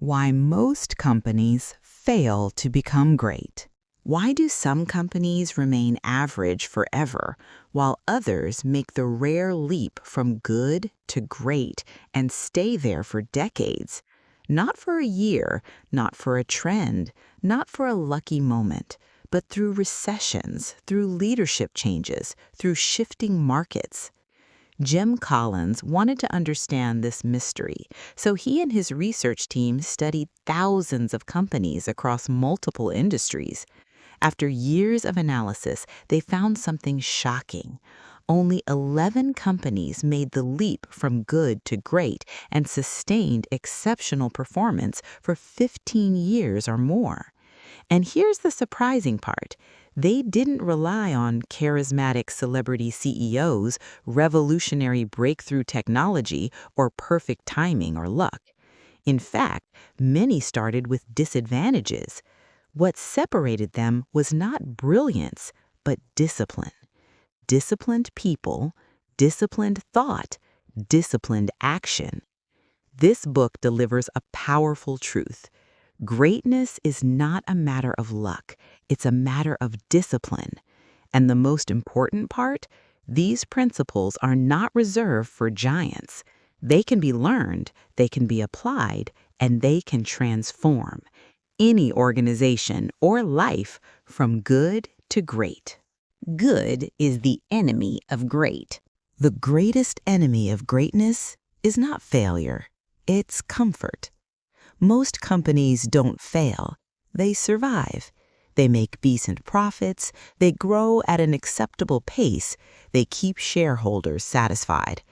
Why most companies fail to become great. Why do some companies remain average forever, while others make the rare leap from good to great and stay there for decades? Not for a year, not for a trend, not for a lucky moment, but through recessions, through leadership changes, through shifting markets. Jim Collins wanted to understand this mystery, so he and his research team studied thousands of companies across multiple industries. After years of analysis, they found something shocking. Only 11 companies made the leap from good to great and sustained exceptional performance for 15 years or more. And here's the surprising part. They didn't rely on charismatic celebrity CEOs, revolutionary breakthrough technology, or perfect timing or luck. In fact, many started with disadvantages. What separated them was not brilliance, but discipline. Disciplined people, disciplined thought, disciplined action. This book delivers a powerful truth. Greatness is not a matter of luck, it's a matter of discipline. And the most important part, these principles are not reserved for giants. They can be learned, they can be applied, and they can transform any organization or life from good to great. Good is the enemy of great. The greatest enemy of greatness is not failure, it's comfort. Most companies don't fail, they survive. They make decent profits, they grow at an acceptable pace, they keep shareholders satisfied.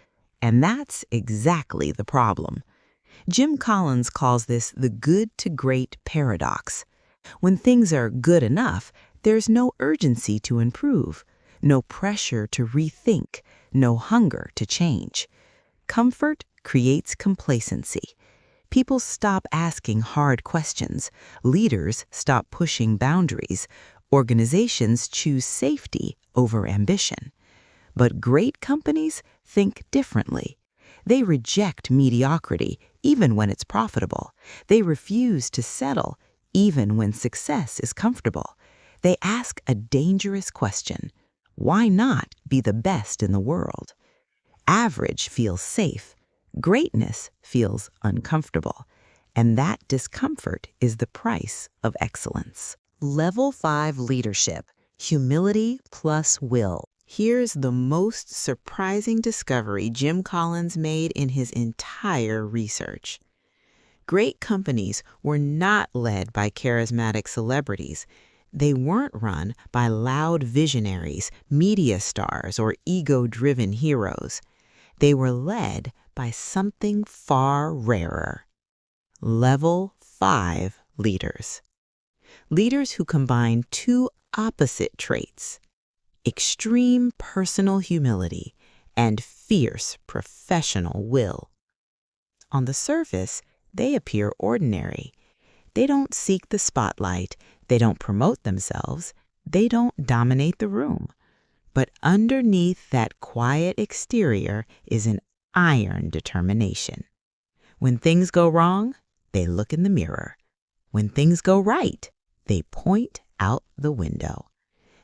And that's exactly the problem. Jim Collins calls this the good to great paradox. When things are good enough, there's no urgency to improve, no pressure to rethink, no hunger to change. Comfort creates complacency. People stop asking hard questions. Leaders stop pushing boundaries. Organizations choose safety over ambition. But great companies think differently. They reject mediocrity, even when it's profitable. They refuse to settle, even when success is comfortable. They ask a dangerous question. Why not be the best in the world? Average feels safe. Greatness feels uncomfortable, and that discomfort is the price of excellence. Level 5 leadership, humility plus will. Here's the most surprising discovery Jim Collins made in his entire research. Great companies were not led by charismatic celebrities. They weren't run by loud visionaries, media stars, or ego-driven heroes. They were led by something far rarer. Level 5 leaders. Leaders who combine two opposite traits: extreme personal humility and fierce professional will. On the surface, they appear ordinary. They don't seek the spotlight, they don't promote themselves, they don't dominate the room. But underneath that quiet exterior is an iron determination. When things go wrong, they look in the mirror. When things go right, they point out the window.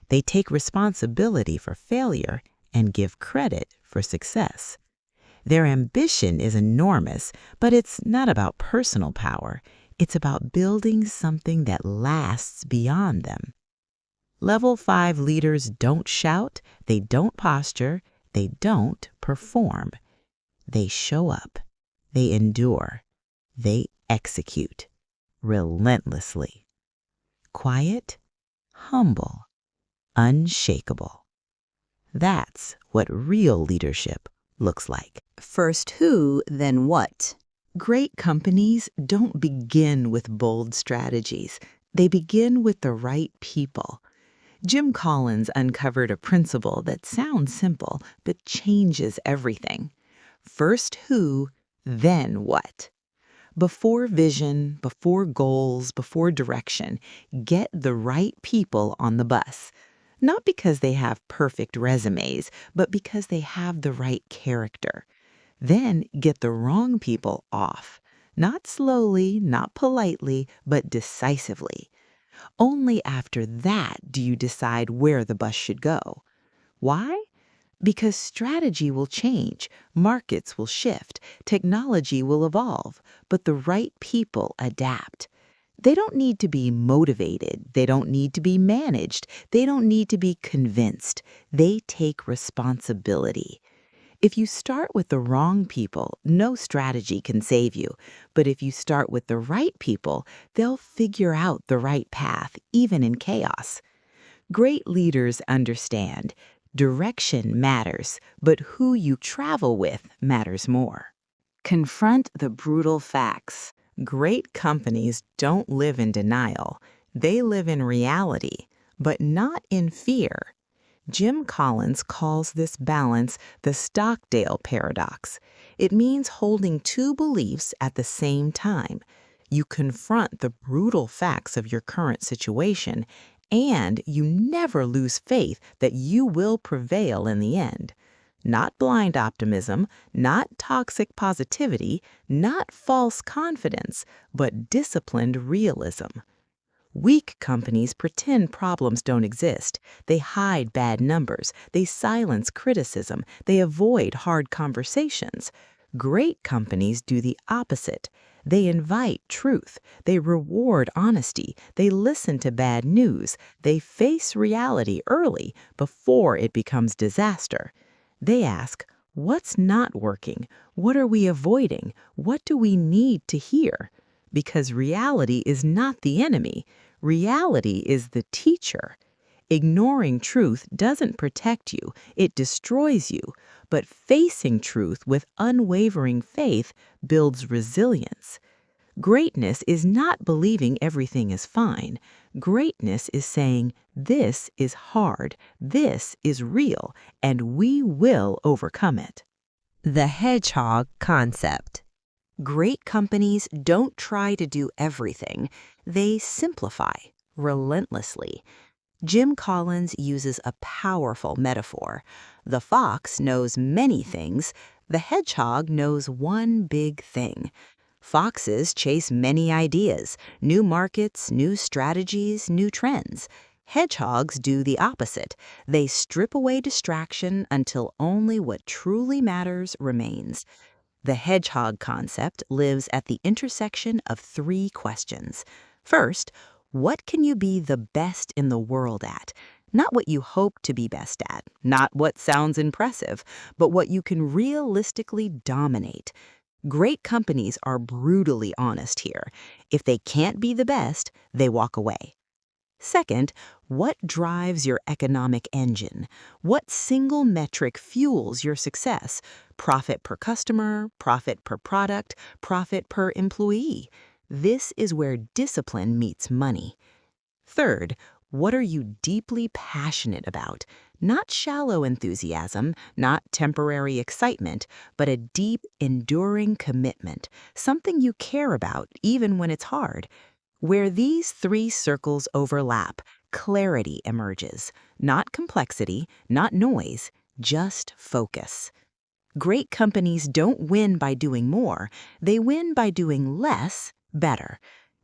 They take responsibility for failure and give credit for success. Their ambition is enormous, but it's not about personal power. It's about building something that lasts beyond them. Level 5 leaders don't shout, they don't posture, they don't perform. They show up, they endure, they execute relentlessly. Quiet, humble, unshakable. That's what real leadership looks like. First who, then what? Great companies don't begin with bold strategies. They begin with the right people. Jim Collins uncovered a principle that sounds simple but changes everything. First who, then what? Before vision, before goals, before direction, get the right people on the bus. Not because they have perfect resumes, but because they have the right character. Then get the wrong people off. Not slowly, not politely, but decisively. Only after that do you decide where the bus should go. Why? Because strategy will change, markets will shift, technology will evolve, but the right people adapt. They don't need to be motivated. They don't need to be managed. They don't need to be convinced. They take responsibility. If you start with the wrong people, no strategy can save you. But if you start with the right people, they'll figure out the right path, even in chaos. Great leaders understand direction matters, but who you travel with matters more. Confront the brutal facts. Great companies don't live in denial. They live in reality, but not in fear. Jim Collins calls this balance the Stockdale paradox. It means holding two beliefs at the same time. You confront the brutal facts of your current situation, and you never lose faith that you will prevail in the end. Not blind optimism, not toxic positivity, not false confidence, but disciplined realism. Weak companies pretend problems don't exist. They hide bad numbers. They silence criticism. They avoid hard conversations. Great companies do the opposite. They invite truth. They reward honesty. They listen to bad news. They face reality early before it becomes disaster. They ask, what's not working? What are we avoiding? What do we need to hear? Because reality is not the enemy. Reality is the teacher. Ignoring truth doesn't protect you, it destroys you. But facing truth with unwavering faith builds resilience. Greatness is not believing everything is fine. Greatness is saying, this is hard, this is real, and we will overcome it. The hedgehog concept. Great companies don't try to do everything. They simplify relentlessly. Jim Collins uses a powerful metaphor. The fox knows many things. The hedgehog knows one big thing. Foxes chase many ideas, new markets, new strategies, new trends. Hedgehogs do the opposite. They strip away distraction until only what truly matters remains. The hedgehog concept lives at the intersection of three questions. First, what can you be the best in the world at? Not what you hope to be best at, not what sounds impressive, but what you can realistically dominate. Great companies are brutally honest here. If they can't be the best, they walk away. Second, what drives your economic engine? What single metric fuels your success? Profit per customer, profit per product, profit per employee. This is where discipline meets money. Third, what are you deeply passionate about? Not shallow enthusiasm, not temporary excitement, but a deep, enduring commitment, something you care about even when it's hard. Where these three circles overlap, clarity emerges. Not complexity, not noise, just focus. Great companies don't win by doing more, they win by doing less, better.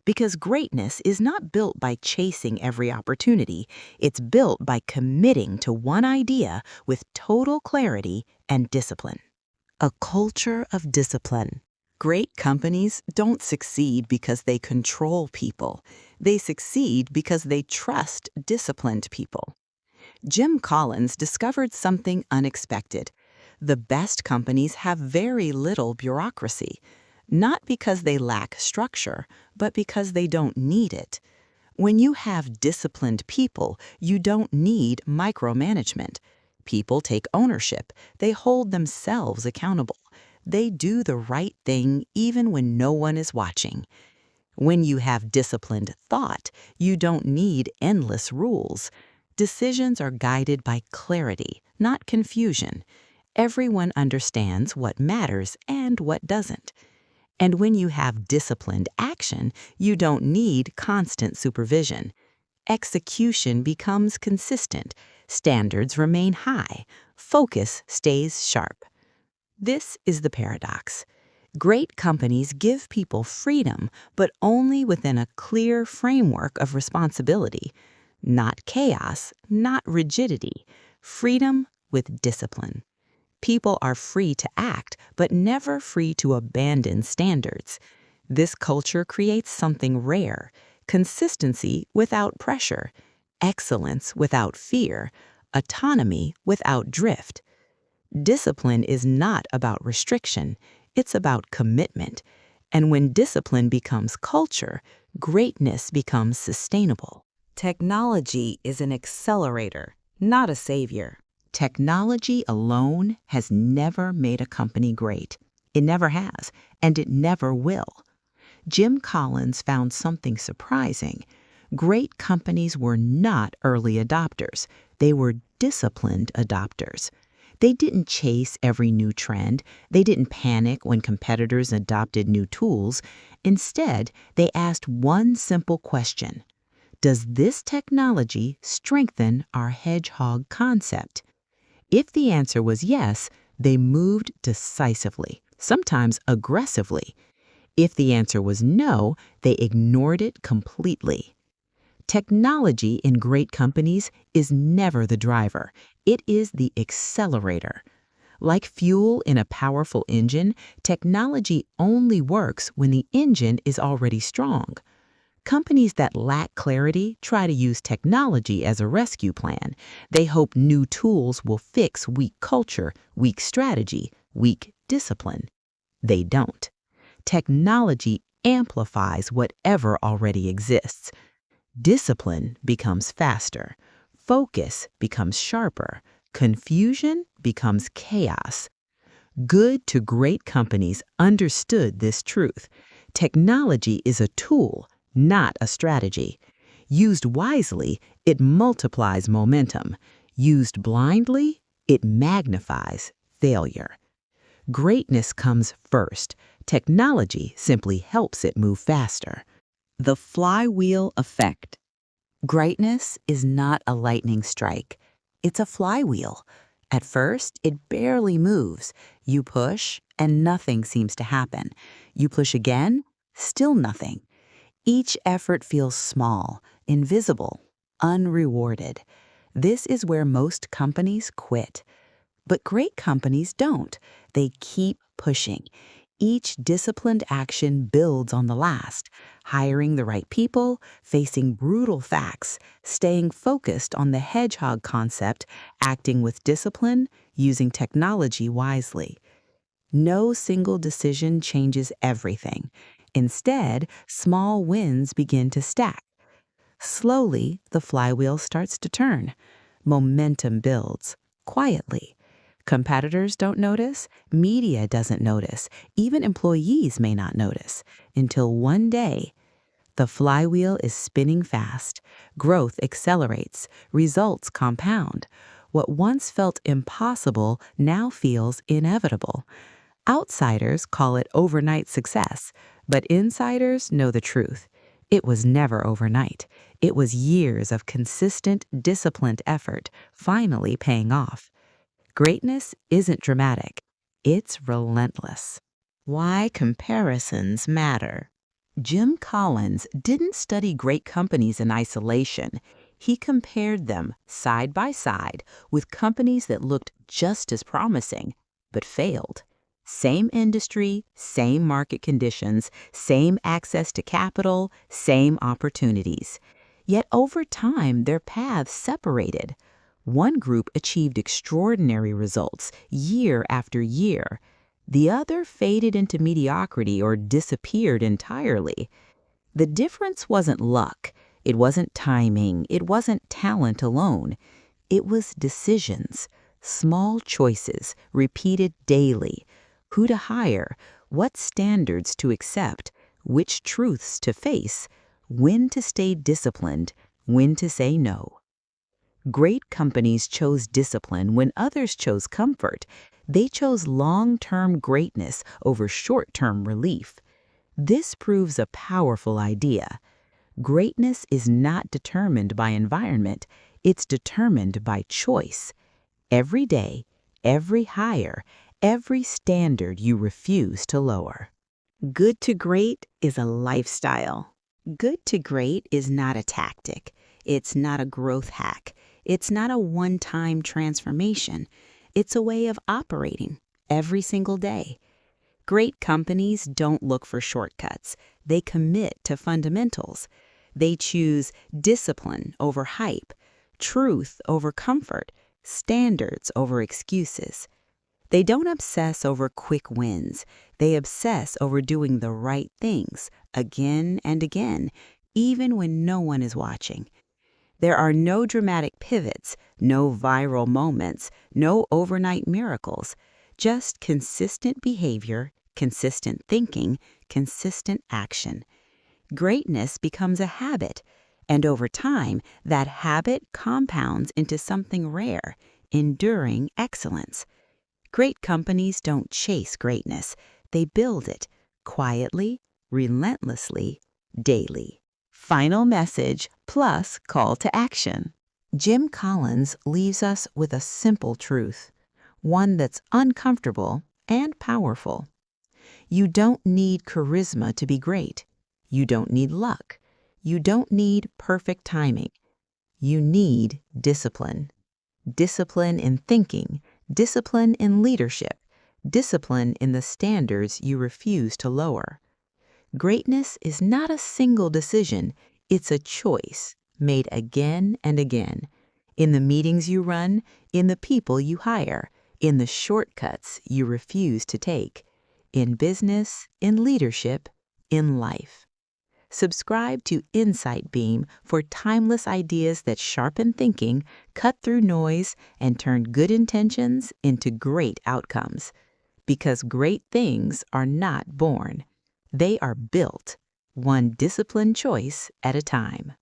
Because greatness is not built by chasing every opportunity, it's built by committing to one idea with total clarity and discipline. A culture of discipline. Great companies don't succeed because they control people. They succeed because they trust disciplined people. Jim Collins discovered something unexpected. The best companies have very little bureaucracy, not because they lack structure, but because they don't need it. When you have disciplined people, you don't need micromanagement. People take ownership. They hold themselves accountable. They do the right thing even when no one is watching. When you have disciplined thought, you don't need endless rules. Decisions are guided by clarity, not confusion. Everyone understands what matters and what doesn't. And when you have disciplined action, you don't need constant supervision. Execution becomes consistent. Standards remain high. Focus stays sharp. This is the paradox. Great companies give people freedom, but only within a clear framework of responsibility. Not chaos, not rigidity. Freedom with discipline. People are free to act, but never free to abandon standards. This culture creates something rare: consistency without pressure, excellence without fear, autonomy without drift. Discipline is not about restriction, it's about commitment. And when discipline becomes culture, greatness becomes sustainable. Technology is an accelerator, not a savior. Technology alone has never made a company great. It never has, and it never will. Jim Collins found something surprising. Great companies were not early adopters. They were disciplined adopters. They didn't chase every new trend. They didn't panic when competitors adopted new tools. Instead, they asked one simple question: does this technology strengthen our hedgehog concept? If the answer was yes, they moved decisively, sometimes aggressively. If the answer was no, they ignored it completely. Technology in great companies is never the driver. It is the accelerator. Like fuel in a powerful engine, technology only works when the engine is already strong. Companies that lack clarity try to use technology as a rescue plan. They hope new tools will fix weak culture, weak strategy, weak discipline. They don't. Technology amplifies whatever already exists. Discipline becomes faster. Focus becomes sharper. Confusion becomes chaos. Good to great companies understood this truth. Technology is a tool, not a strategy. Used wisely, it multiplies momentum. Used blindly, it magnifies failure. Greatness comes first. Technology simply helps it move faster. The flywheel effect. Greatness is not a lightning strike. It's a flywheel. At first, it barely moves. You push, and nothing seems to happen. You push again, still nothing. Each effort feels small, invisible, unrewarded. This is where most companies quit. But great companies don't. They keep pushing. Each disciplined action builds on the last, hiring the right people, facing brutal facts, staying focused on the hedgehog concept, acting with discipline, using technology wisely. No single decision changes everything. Instead, small wins begin to stack. Slowly, the flywheel starts to turn. Momentum builds, quietly. Competitors don't notice, media doesn't notice, even employees may not notice, until one day, the flywheel is spinning fast, growth accelerates, results compound. What once felt impossible now feels inevitable. Outsiders call it overnight success, but insiders know the truth. It was never overnight. It was years of consistent, disciplined effort finally paying off. Greatness isn't dramatic. It's relentless. Why comparisons matter. Jim Collins didn't study great companies in isolation. He compared them side by side with companies that looked just as promising, but failed. Same industry, same market conditions, same access to capital, same opportunities. Yet over time, their paths separated. One group achieved extraordinary results year after year. The other faded into mediocrity or disappeared entirely. The difference wasn't luck. It wasn't timing. It wasn't talent alone. It was decisions, small choices repeated daily. Who to hire, what standards to accept, which truths to face, when to stay disciplined, when to say no. Great companies chose discipline when others chose comfort. They chose long-term greatness over short-term relief. This proves a powerful idea. Greatness is not determined by environment. It's determined by choice. Every day, every hire, every standard you refuse to lower. Good to great is a lifestyle. Good to great is not a tactic. It's not a growth hack. It's not a one-time transformation. It's a way of operating every single day. Great companies don't look for shortcuts. They commit to fundamentals. They choose discipline over hype, truth over comfort, standards over excuses. They don't obsess over quick wins. They obsess over doing the right things again and again, even when no one is watching. There are no dramatic pivots, no viral moments, no overnight miracles, just consistent behavior, consistent thinking, consistent action. Greatness becomes a habit, and over time, that habit compounds into something rare, enduring excellence. Great companies don't chase greatness. They build it quietly, relentlessly, daily. Final message plus call to action. Jim Collins leaves us with a simple truth, one that's uncomfortable and powerful. You don't need charisma to be great. You don't need luck. You don't need perfect timing. You need discipline. Discipline in thinking, discipline in leadership, discipline in the standards you refuse to lower. Greatness is not a single decision, it's a choice made again and again. In the meetings you run, in the people you hire, in the shortcuts you refuse to take, in business, in leadership, in life. Subscribe to Insight Beam for timeless ideas that sharpen thinking, cut through noise, and turn good intentions into great outcomes. Because great things are not born. They are built, one disciplined choice at a time.